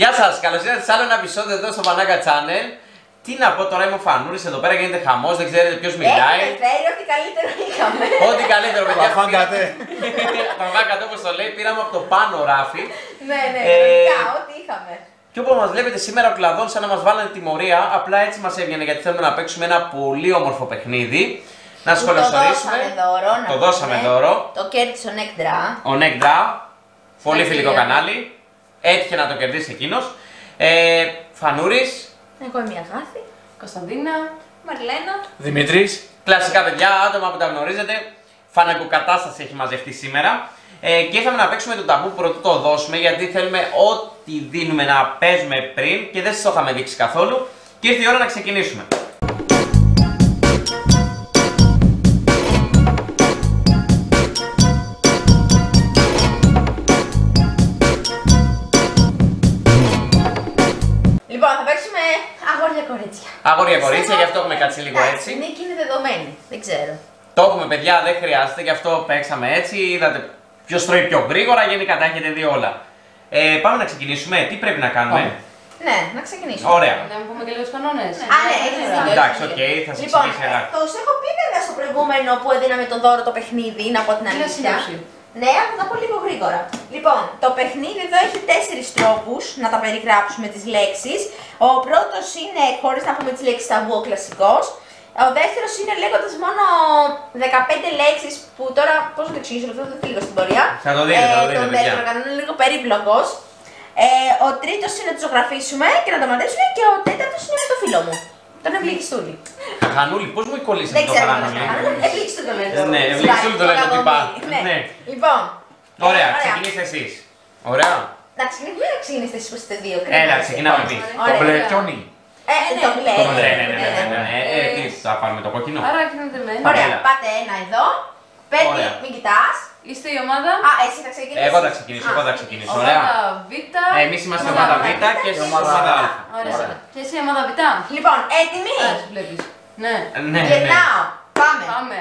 Γεια σας, καλώς ήρθατε σε άλλο ένα επεισόδιο εδώ στο Πανάγκα Channel. Τι να πω τώρα, είμαι ο Φανούρης, εδώ πέρα γίνεται χαμός, δεν ξέρετε ποιος μιλάει. Έχουμε φέρει ό,τι καλύτερο είχαμε. Ό,τι καλύτερο, παιδιά. Παφάγκατε. Παφάγκατε όπως το λέει, πήραμε από το πάνω ράφι. Ναι, πραγματικά, ό,τι είχαμε. Και όπως μας βλέπετε σήμερα ο κλαδόν σαν να μας βάλανε τιμωρία, απλά έτσι μας έβγαινε γιατί θέλουμε να παίξουμε ένα πολύ όμορφο παιχνίδι. Να σας καλωσορίσουμε. Το δώσαμε δώρο. Το κέρδισε ο Νεκδρά. Ο Νεκδρά, πολύ φιλικό κανάλι. Έτυχε να το κερδίσει εκείνος. Φανούρης. Εγώ είμαι η Αγάθη. Κωνσταντίνα. Μαριλένα. Δημήτρης. Κλασικά παιδιά, άτομα που τα γνωρίζετε. Φανακοκατάσταση έχει μαζευτεί σήμερα. Και ήρθαμε να παίξουμε το ταμπού πρωτού το δώσουμε, γιατί θέλουμε ό,τι δίνουμε να παίζουμε πριν και δεν σας το είχαμε δείξει καθόλου. Και ήρθε η ώρα να ξεκινήσουμε. Λοιπόν, θα παίξουμε αγόρια-κορίτσια. Αγόρια-κορίτσια, γι' αυτό έχουμε κάτσει λίγο έτσι. Η νίκη είναι δεδομένη. Δεν ξέρω. Το έχουμε παιδιά, δεν χρειάζεται, γι' αυτό παίξαμε έτσι. Είδατε ποιος τρώει πιο γρήγορα, γενικά τα έχετε δει όλα. Πάμε να ξεκινήσουμε. Τι πρέπει να κάνουμε? Ναι, να ξεκινήσουμε. Ωραία. Να πούμε και λίγο τους κανόνες. Α, ναι, έχεις δίκιο. Εντάξει, οκ, θα σας Λοιπόν, εξηγήσει αγάπη. το έχω πει βέβαια στο προηγούμενο που έδιναμε το δώρο το παιχνίδι, να πω την Τι να αλήθεια. συντάξει. Ναι, θα τα πω λίγο γρήγορα. Λοιπόν, το παιχνίδι εδώ έχει 4 τρόπους να τα περιγράψουμε τις λέξεις. Ο πρώτος είναι χωρίς να πούμε τις λέξεις ταμπού, ο κλασικός. Ο δεύτερος είναι λέγοντας μόνο 15 λέξεις που τώρα πώς να το εξηγήσω, αυτό δεν λίγο στην πορεία. Θα το δείτε, θα το δείτε, τον παιδιά. δεύτερο κανόνα είναι λίγο περίπλοκος. Ο τρίτος είναι να το ζωγραφίσουμε και να το μαντέψουμε και ο τέταρτος είναι το φίλο μου. Τον Ευλογιστούλη. Χανούλη, πώς μου κολλήσατε Δεν το ξέρω πράγμα? τι να κάνω. Ευλογιστούλη το λένε. Ναι, Ευλογιστούλη το λένε το τυπά. Ναι. Λοιπόν. Ωραία, ξεκινήστε εσείς. Ωραία. Να ξεκινήσουμε ή να ξεκινήσετε εσείς που είστε δύο? Έλα, ξεκινάμε εμείς. Το μπλε πιόνι. Το μπλε. Ναι. Τι θα πάρουμε το κόκκινο? Άρα έχετε μένει. Ωραία, Έλα. πάτε ένα εδώ. Πέντε, Ωραία. μην κοιτάς. Είστε η ομάδα. Α, εσύ θα ξεκινήσεις. Εγώ θα ξεκινήσω, εγώ θα ξεκινήσω. Ωραία. Ομάδα Β. Εμείς είμαστε ομάδα Β και εσείς ομάδα Α. Ωραία. Και εσύ η ομάδα Β. Λοιπόν, έτοιμοι. Ας βλέπεις. Ναι. Ναι. Γυρνάω. Πάμε. Πάμε.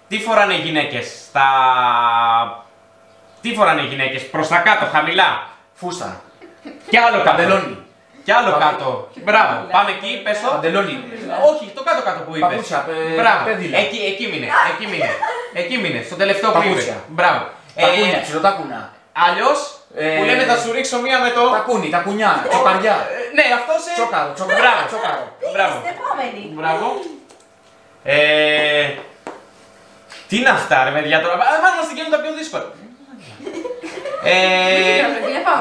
Τι φοράνε οι γυναίκες στα... Τι φοράνε οι γυναίκες προς τα κάτω, χαμηλά. Φούστα. Κι άλλο κάτω. Παντελόνι. Κι άλλο κάτω. Μπράβο. Πάμε εκεί, πες το. Παντελόνι. Όχι, το κάτω-κάτω που είπες. Παπούτσια, Μπράβο. πέδιλα. Εκεί μείνε. Εκεί μείνε. Στο τελευταίο που είπες. Παπούτσια. Μπράβο. Τακούνια, ψιλοτάκουνα. Αλλιώς που λέμε θα σου ρίξω μία με το. Τακούνι, τακουνιά, τσοκαριά. Ναι, αυτό σε. Τσόκαρο, Μπράβο. τσόκαρο. Μπράβο. Στην επόμενη. Μπράβο. Τι είναι αυτά, ρε παιδιά τώρα. Μάλλον μας γίνουν τα πιο δύσκολα.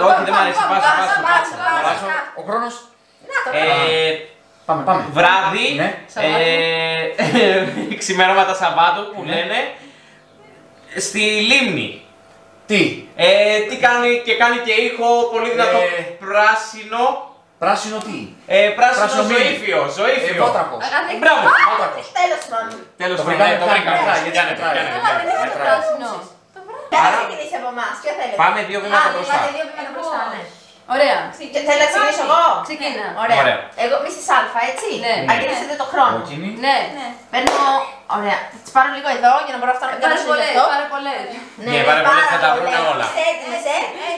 Όχι, δεν μ' αρέσει. Πάσω. Ο χρόνος. Να το Πάμε, πάμε. Βράδυ, Ναι. ξημερώματα Σαββάτου που λένε, στη λίμνη. Τι. Τι κάνει και ήχο πολύ δυνατό πράσινο. Πράσινο τι. Πράσινο Πράσινο ζωήφιο. Βότρακος. Μπράβο. Βότρακος. Τέλος πάντων. Τέλος Το πάντων, βρήκαμε, το βρήκαμε. μετράει, Κάνε, γιατί κάνε, μετράει. κάνε. Δεν είναι πράσινο. Ποια θα ξεκινήσει από εμάς, ποια θέλετε? Πάμε 2 βήματα μπροστά. Πάτε 2 βήματα μπροστά, ναι. Ωραία. Θέλω να ξεκινήσω εγώ. Ξεκίνα. Ωραία. Ωραία. Εγώ μισής αλφα, έτσι. Ναι. Αγγελίσετε το χρόνο. Κόκκινη. Ναι. Παίρνω. Ωραία. Θα τις πάρω λίγο εδώ για να μπορώ να φτάνω Πάρε στο πολλές, αυτό. πάρε πολλές. Ναι, πάρε πολλές, θα τα βρούμε όλα. Είσαι έτοιμες,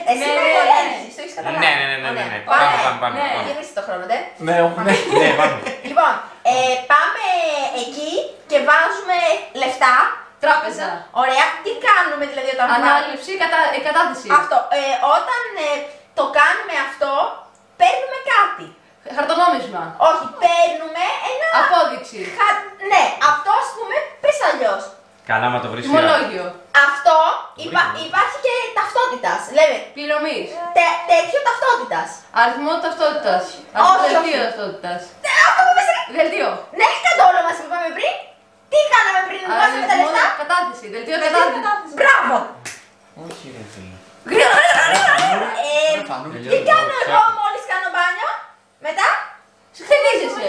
Εσύ Ναι, με ναι, βολεύεις, το έχεις καταλάβει. Ναι. Ωραία. Πάμε. Ναι. Γεμίστε το χρόνο, ναι. Ναι, ναι. Ναι, πάμε. Λοιπόν, πάμε εκεί και βάζουμε λεφτά. Τράπεζα. Ωραία. Τι κάνουμε δηλαδή όταν βάζουμε? Ανάληψη, κατάθεση. Αυτό. Όταν το κάνουμε αυτό, παίρνουμε κάτι. Χαρτονόμισμα. Όχι, παίρνουμε ένα. Απόδειξη. Ναι, αυτό ας πούμε, πες αλλιώς. Καλά, μα το βρεις. Τιμολόγιο. Αυτό υπάρχει και ταυτότητας. Λέμε Πληρωμή. τέτοιο ταυτότητας. Αριθμό ταυτότητας. Όχι, Δελτίο όχι. ταυτότητας. Αυτό που πες. Δελτίο. Ναι, κατά όλο μας που είπαμε πριν. Τι κάναμε πριν, βάζαμε τα λεφτά. Κατάθεση. Δελτίο κατάθεση. Μπράβο. Όχι, ρε φίλε. Γρήγορα. Δεν φάνηκε. Τι κάνω εγώ μόλις κάνω μπάνιο. Μετά. Ξενίζεσαι.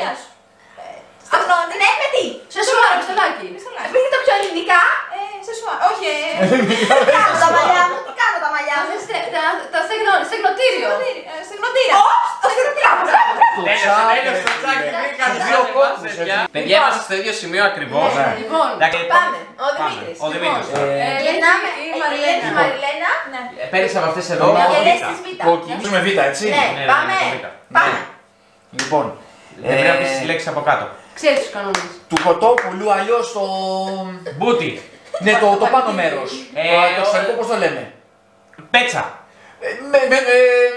Αυτό, ναι, με τι. Σε σουάρα, πιστολάκι. Επειδή το πιο ελληνικά. Όχι. Τι κάνω τα μαλλιά μου, τι κάνω τα μαλλιά μου. Τα στεγνοτήριο. Στεγνοτήρα. Το στεγνοτήρα. Τέλειωσε το τσάκι. Παιδιά, είμαστε στο ίδιο σημείο ακριβώς. Λοιπόν, Πάμε. Ο Δημήτρης. Ο Δημήτρης. Γυρνάμε. Ελένη Μαριλένα. Πέρυσι από αυτές εδώ. Γελές της Β. Κοκκινίζουμε Β, έτσι. Ναι, πάμε. Πάμε. Λοιπόν, Δεν πρέπει να πεις τις λέξεις από κάτω. ξέρεις τους κανόνες. του κοτόπουλου αλλιώς το. Μπούτι. Ναι, το πάνω μέρος. Το εξωτερικό, πώς το λέμε. Πέτσα.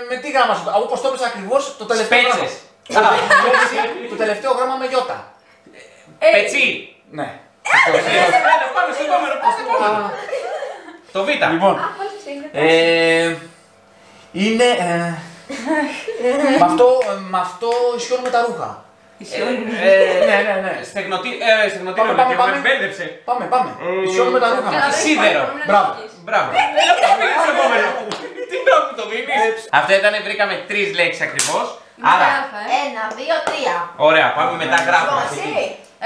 Με τι γράμμα σου, όπως το είπες ακριβώς, το τελευταίο γράμμα. Πέτσες. Το τελευταίο γράμμα με γιώτα. Πετσί. Ναι. Πάμε στο επόμενο. Πάμε στο επόμενο. Το Β. Λοιπόν, είναι. Με αυτό ισιώνουμε τα ρούχα. Ναι. Στεγνοτήριο και με μπέρδεψε. Πάμε. Ισιώνουμε τα ρούχα μας. Σίδερο. Μπράβο. Μπράβο. Τι νόμου το δίνεις. Αυτό ήταν, βρήκαμε 3 λέξεις ακριβώς. Άρα, 1, 2, 3. ωραία, πάμε μετά γράφουμε. Εσύ.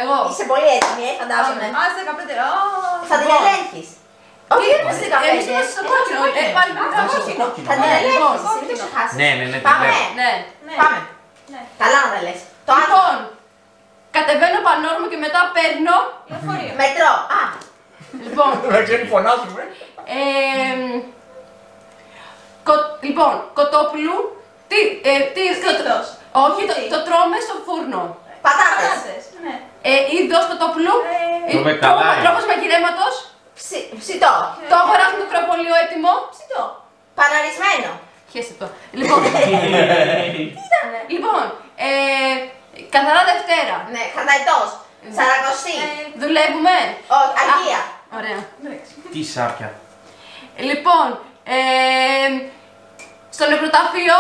Εγώ. Είσαι πολύ έτοιμη, φαντάζομαι. Μας 15. Θα την ελέγχεις. Όχι, δεν είμαστε 15. Εμείς είμαστε στο κόκκινο. Πάλι Κόκκινο. Θα την ελέγχεις, Λοιπόν, εσύ δεν σου χάσεις. Ναι. Πάμε. Ναι. Πάμε. Καλά να τα λες. Το άλλο. Λοιπόν, κατεβαίνω πανόρμο και μετά παίρνω. Μετρό. Α, Λοιπόν, Δεν ξέρει, φωνάζουμε. λοιπόν, κοτόπουλου. Όχι, το τρώμε στο φούρνο. πατάτες. Είδος κοτόπουλου. Τρώμε καλά, Τρόπος μαγειρέματος. Ψητό. Το αγοράζουμε το κρεοπολείο έτοιμο. Ψητό. Παναρισμένο. Χέστε το. Λοιπόν, καθαρά Δευτέρα. Ναι, χαρταϊτός. Σαρακοστή. Δουλεύουμε. Αγία. Ωραία. Τι σάπια. Λοιπόν, στο νεκροταφείο.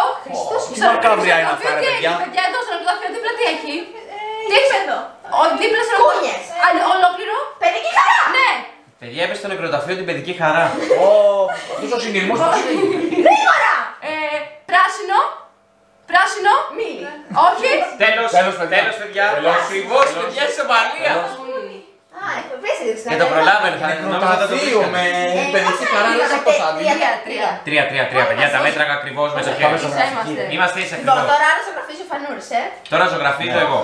Τι μακάβρια είναι αυτά, ρε παιδιά. Παιδιά, εδώ στο νεκροταφείο δίπλα τι έχει. Τι έχει εδώ. Δίπλα στο Κούνιες. Ολόκληρο. Παιδική χαρά. Ναι. Παιδιά, έπεσε στο νεκροταφείο την παιδική χαρά. Αυτός ο συνειρμός θα σου Γρήγορα. Πράσινο. Πράσινο. Μίλη. Όχι. Τέλος, παιδιά. παιδιά. Τέλος. Ακριβώς, παιδιά, ισοπαλία. Α, πες τη Και το προλάβαινε, θα νεκροταφείο με παιδική χαρά, λες από το σάντι. 3, παιδιά, τα μέτραγα ακριβώς με το χέρι. Είμαστε. Είμαστε ίσα Λοιπόν, ακριβώς. τώρα άλλο ζωγραφίζει ο Φανούρης, Τώρα ζωγραφίζω εγώ.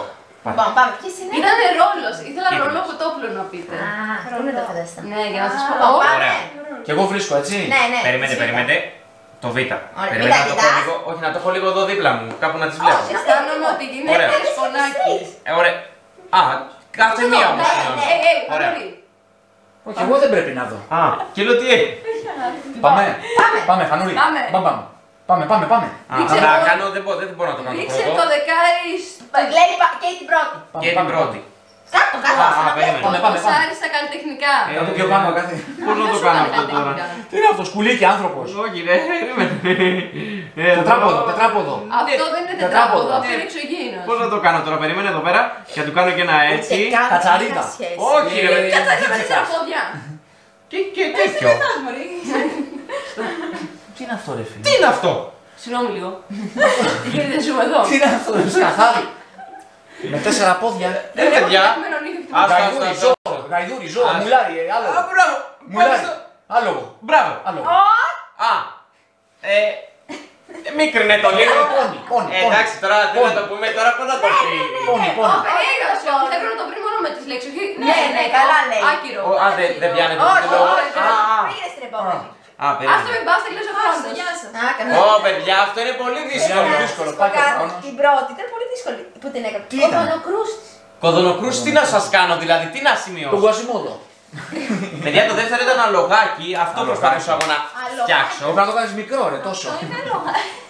Λοιπόν, πάμε. Ποιες είναι? Ήταν ρόλος. Ήθελα Κοίταξε. ρόλο κοτόπουλο να πείτε. Α, πού είναι το φανταστά. Ναι, για να σας πω. Λοιπόν, πάμε. Ωραία. Και εγώ βρίσκω, έτσι. Ναι, ναι. Περιμένετε. Το Β. Ωραία. Περιμένετε να το Κοίτα, έχω λίγο. Όχι, να το έχω λίγο εδώ δίπλα μου. Κάπου να τις βλέπω. Όχι. Αισθάνομαι ότι γίνεται Ωραία. σπονάκι. Ωραία. Α, κάθε μία όμως. Ναι, συγγνώμη. ναι. Ωραία. Όχι, εγώ δεν πρέπει να δω. Α, και λέω τι έχει. Πάμε. Πάμε, Φανούρη. Πάμε. Πάμε. Α, Ρίξε θα το. κάνω, δεν μπορώ να το κάνω Ρίξε πρώτο. το δεκάρι. Λέει και την πρώτη. Και την πρώτη. Κάτω, κάτω. Α, σαν να περίμενε. βλέπω. Πάμε. Σάρι στα καλλιτεχνικά. Από πιο πάνω κάθε. Πώς να το κάνω αυτό τώρα. Τι είναι αυτό, σκουλίκι άνθρωπος. Όχι ρε, περίμενε. Τετράποδο. Αυτό δεν είναι Τετράποδο. τετράποδο, αυτό είναι εξωγήινος. Πώς να το κάνω τώρα, περίμενε εδώ πέρα και να του κάνω και ένα έτσι. Ούτε καν Κατσαρίδα. καμία σχέση. Όχι ρε, Κάτσε να τέσσερα πόδια. και τέτοιο. Τι είναι αυτό, ρε φίλε. Τι είναι αυτό. Συγγνώμη λίγο. Γιατί δεν ζούμε εδώ. Τι είναι αυτό, ρε σκαθάρι. Με 4 πόδια. παιδιά. Έχουμε έναν ήχο χτυπήσει. Άστα, Γαϊδούρι, άστα, ζώο. άστα. Γαϊδούρι, ζώο. Άστα. Μουλάρι, άλογο. Α, μπράβο. Μουλάρι. Άλογο. Μπράβο. Άλογο. Α, μίκρινε το λίγο. Πόνι. Εντάξει, τώρα τι να το πούμε, τώρα πώς να το πει. Πόνι. Θέλω να το βρει μόνο με τις λέξεις, όχι. Ναι, καλά λέει. Άκυρο. Α, δεν πιάνετε το Όχι, λόγο. όχι. Πήγαινε στην επόμενη. Α, Ας το περίμενε. μην πας, τελείωσε ο χρόνος. Α, καμία. Ω, παιδιά, αυτό είναι πολύ δύσκολο. Είναι δύσκολο, Να πάει πω το κάτι. χρόνος. Την πρώτη ήταν πολύ δύσκολη που την έκανα. Τι Ο ήταν? Δονοκρούστης. Κοδωνοκρούς, τι να σας κάνω, δηλαδή, τι να Το σημειώσω. Γουασιμόδο. Παιδιά, το δεύτερο ήταν αλογάκι, αυτό Αλογάκι. προσπαθούσα εγώ να Αλογάκι. φτιάξω. Πρέπει να το κάνεις μικρό, ρε, τόσο.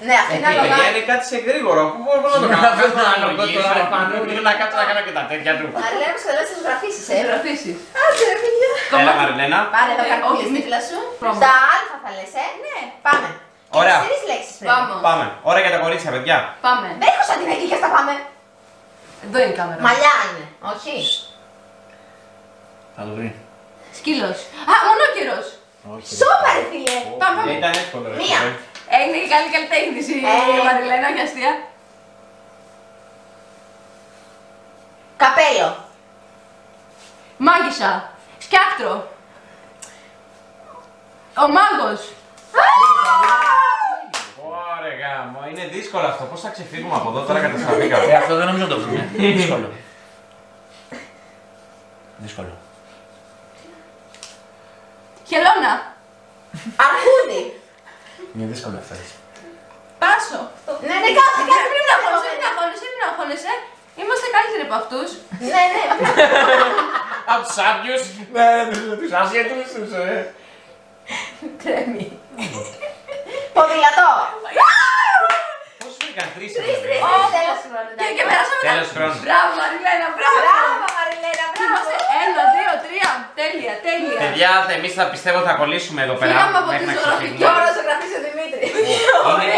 Ναι, αυτό είναι Παιδιά, άλλο. είναι κάτι σε γρήγορο. Πώς να το κάνω, Δεν να το αλογήσω, κάνω. ρε Φανούρη, να κάτσω να κάνω και τα τέτοια του. Μαριλένα, μου σκαλώς τις ζωγραφίσεις, Γραφήσεις. Άντε, ρε παιδιά. Έλα, Μαριλένα. Πάρε το καρπούλι όχι, στην μη- δίπλα σου. Πρόμο. Τα αλφα θα λες, Ναι. Πάμε. Ωραία. 4 λέξεις πρέπει. Πάμε. Πάμε. Ωραία για τα κορίτσια, παιδιά. Πάμε. Δεν έχω σαν την εκεί στα πάμε. Εδώ είναι η κάμερα. Μαλλιά είναι, όχι. Θα το βρει. Σκύλος. Α, μονόκερος. Όχι. Σόπα ρε φίλε. Πάμε. Ήταν εύκολο. ρε, Μία. φίλε. Έγινε και καλή καλλιτέχνης η Μαριλένα και αστεία. Καπέλο. Μάγισσα. Σκιάχτρο. Ο μάγος. Ωραία, γάμο. Είναι δύσκολο αυτό. Πώς θα ξεφύγουμε από εδώ τώρα καταστραφήκαμε. Αυτό δεν νομίζω το βρούμε. Δύσκολο. Δύσκολο. Χελώνα. Αρκούδι. Είναι δύσκολο αυτό. Πάσο. Ναι, ναι, κάτσε, κάτσε. Μην αγχώνεσαι, μην αγχώνεσαι. Είμαστε καλύτεροι από αυτούς. Ναι, ναι. Από τους άπιους. Ναι, τους άσχετους, τους... Τρέμει. Ποδηλατό. Πόσους βρήκαν, τρεις. Τέλος χρόνου. Και περάσαμε τα... Τέλος χρόνου. Μπράβο Μαριλένα, μπράβο. Μπράβο, Μαριλένα, Είμαστε μπράβο. 1, 2, 3. Τέλεια, τέλεια. Παιδιά, εμείς θα πιστεύω θα κολλήσουμε εδώ πέρα. Φύγαμε από μέχρι τη να ζωγραφική. ξεφύγουμε. Τώρα ζωγραφής ο Δημήτρης.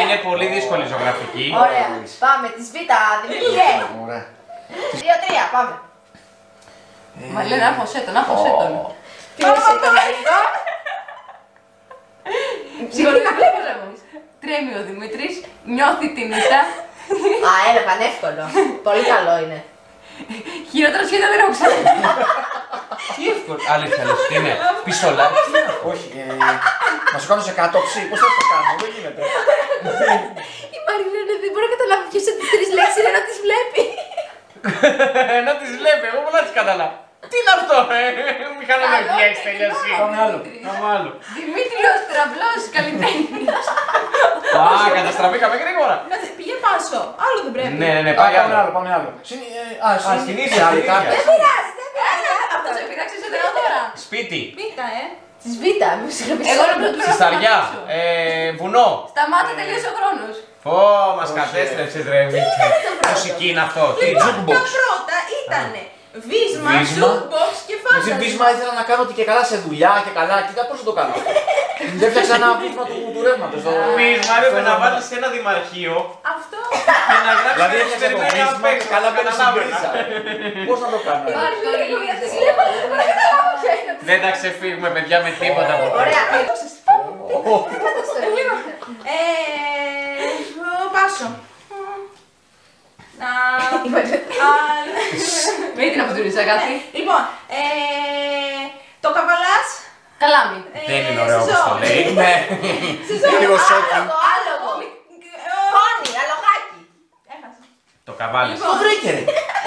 Είναι πολύ δύσκολη η ζωγραφική. Ωραία. Πάμε, τις Β, Δημήτρη. Ωραία. 2-3, πάμε. Μαριλένα, άφωσέ τον, άφωσέ τον. Πήρασε το λίγο. Ψυχολογικός πόλεμος. Τρέμει ο Δημήτρης, νιώθει την ήττα. Α, έλα, πανεύκολο. Πολύ καλό είναι. Χειρότερο σχέδιο δεν έχω ξαναδεί. Τι εύκολο. Αλήθεια, λες, τι είναι. Πιστολά. Όχι, να σου κάνω σε κατόψη, πώς θα το κάνω, δεν γίνεται. Η Μαριλένα δεν μπορεί να καταλάβει ποιες είναι τις τρεις λέξεις, είναι να τις βλέπει. Να τις βλέπει, εγώ πολλά τις καταλάβω. Τι είναι αυτό, μηχανολογία έχεις τελειώσει. Πάμε άλλο. Πάμε άλλο. Δημήτριος Τραυλός, καλλιτέχνης. Α, καταστραφήκαμε γρήγορα. Πήγε πάσο, άλλο δεν πρέπει. Ναι, ναι, ναι, πάει Πάμε άλλο. άλλο, πάμε άλλο. στην ίδια, άλλη στην κάρτα. ίδια. Δεν πειράζει, δεν πειράζει. Αυτό σε πειράξει σε τώρα. Σπίτι. Πίτα, Τις Β, μη σου γράψεις. Εγώ να πρέπει Συσταριά. Βουνό. Σταμάτα, τελείωσε ο χρόνος. Πω, μας κατέστρεψες ρε Μίτσο. Μουσική είναι αυτό. Τι είναι. Jukebox. Τα πρώτα ήτανε βίσμα, Βίσμα. jukebox και Με φάντασμα. βίσμα ήθελα να κάνω ότι και καλά σε δουλειά και καλά, κοίτα πώς θα το κάνω. Δεν φτιάξα ένα βίσμα του ρεύματος. Βίσμα έπρεπε να βάλεις σε ένα δημαρχείο Αυτό. και να γράψεις Δηλαδή ένα έφτιαξα το εξπεριμέντο βίσμα απ' και έξω, καλά μπαίνει στην καταλάβαινα. πρίζα. Πώς να το κάνω. Δεν τα ξεφύγουμε παιδιά με τίποτα από αυτό. Ωραία. Πάσο. Μην την αποτελείς αγάπη. Λοιπόν, το καβαλάς. Καλάμι. Δεν είναι ωραίο όπως το λέει. Ναι, είναι λίγο σόκι. Άλογο. Πόνι, αλογάκι. Έχασα. Το καβάλι. Το βρήκε ρε.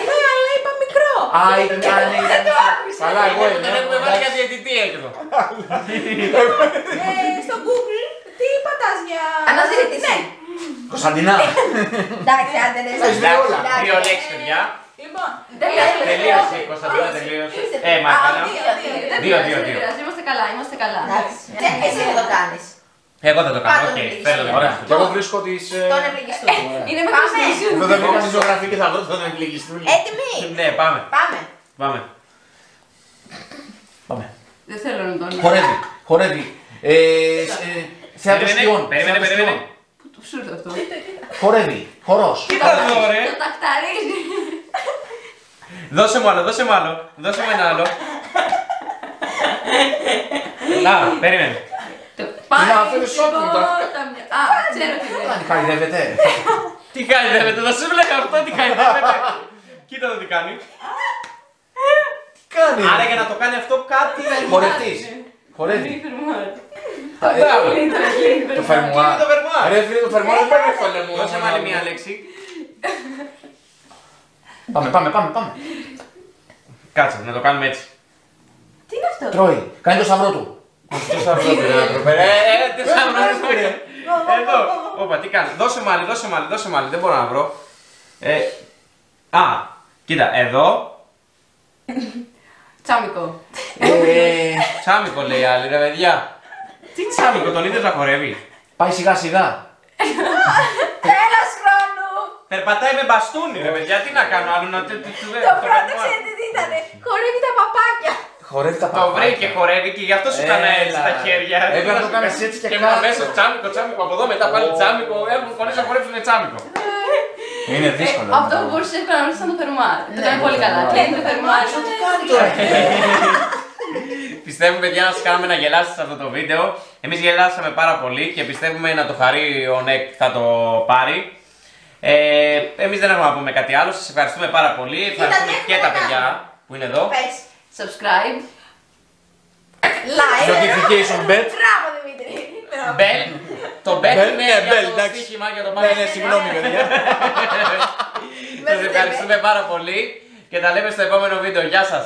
Ναι, αλλά είπα μικρό. Α, ήταν. Καλά, εγώ Τον έχουμε βάλει για διαιτητή έκδο. Στο Google, τι πατάς για... Αναζήτηση. Ναι. Κωνσταντινά. Εντάξει, άντε δεν Έχεις δει όλα. Δύο λέξεις παιδιά. Λοιπόν, Τελείωσε η Κωνσταντίνα, τελείωσε. Μαρκάνα. Δύο. Είμαστε καλά, είμαστε καλά. Εσύ δεν το κάνεις. Εγώ θα το κάνω, Πάμε, οκ. Δημήτρη. Θέλω να το Ωραία. κάνω. Και εγώ βρίσκω τις... Τον ευλογιστούν. Είναι με Πάμε. Εδώ δεν βρήκα τη ζωγραφή και θα βρω τον εκλεγιστούλη. Έτοιμοι. Ναι, πάμε. Πάμε. Πάμε. Πάμε. Δεν θέλω να τον... Χορεύει. Θέατρο σκιών. Περίμενε. Πού του σου ήρθε αυτό. Χορεύει. Χορός. Κοίτα εδώ ρε. Το τακταρίζει. Δώσε μου άλλο. Δώσε μου ένα άλλο. Να, περίμενε. Να φέρεις όπλο, Α, ξέρω τι λέει. Αν χαϊδεύετε. Τι χαϊδεύετε, θα σου βλέπω αυτό τι χαϊδεύετε. Κοίτα εδώ τι κάνει. Κάνει. Άρα για να το κάνει αυτό κάτι. Χορευτής. Χορεύει. Μπράβο. Το φερμουάρ. Είναι το φερμουάρ. Ρε φίλε, το φερμουάρ δεν παίρνει εύκολα μου. Δώσε μου άλλη μία λέξη. Πάμε. Κάτσε, να το κάνουμε έτσι. Τι είναι αυτό. Τρώει. Κάνει το σταυρό του. Τι θα βρω, τι θα βρω. Εδώ. Όπα, τι κάνει. Δώσε μου άλλη. Δεν μπορώ να βρω. Α, κοίτα, εδώ. Τσάμικο. Τσάμικο λέει άλλη, ρε παιδιά. Τι τσάμικο, τον είδες να χορεύει. Πάει σιγά σιγά. Τέλος χρόνου. Περπατάει με μπαστούνι, ρε παιδιά. Τι να κάνω άλλο να. Το πρώτο ξέρετε τι ήτανε. Χορεύει τα παπάκια. Χορεύει τα Το βρήκε, χορεύει και γι' αυτό σου έκανα έτσι τα χέρια. Έπρεπε να το κάνεις έτσι και ήμουν κάτω. αμέσως τσάμικο από εδώ, μετά πάλι τσάμικο. Έχουν χωρίς να χορέψουν τσάμικο. Είναι δύσκολο. Αυτό που μπορούσε εύκολα να βρει ήταν το φερμουάρ. Το κάνει πολύ καλά. Και είναι το φερμουάρ. Τι κάνει τώρα. Πιστεύουμε, παιδιά, να σας κάναμε να γελάσετε σε αυτό το βίντεο. Εμείς γελάσαμε πάρα πολύ και πιστεύουμε να το χαρεί ο Νεκ θα το πάρει. Εμείς δεν έχουμε να πούμε κάτι άλλο. Σας ευχαριστούμε πάρα πολύ. Ευχαριστούμε και τα παιδιά που είναι εδώ. Πες. Subscribe. Like. Notification bell. Μπράβο Δημήτρη. Μπέλ. Το μπέλ Bell, είναι ναι, για bell, το εντάξει. στοίχημα για το Ναι, πάνω. ναι, συγγνώμη παιδιά. Σας ευχαριστούμε πάρα πολύ και τα λέμε στο επόμενο βίντεο. Γεια σας.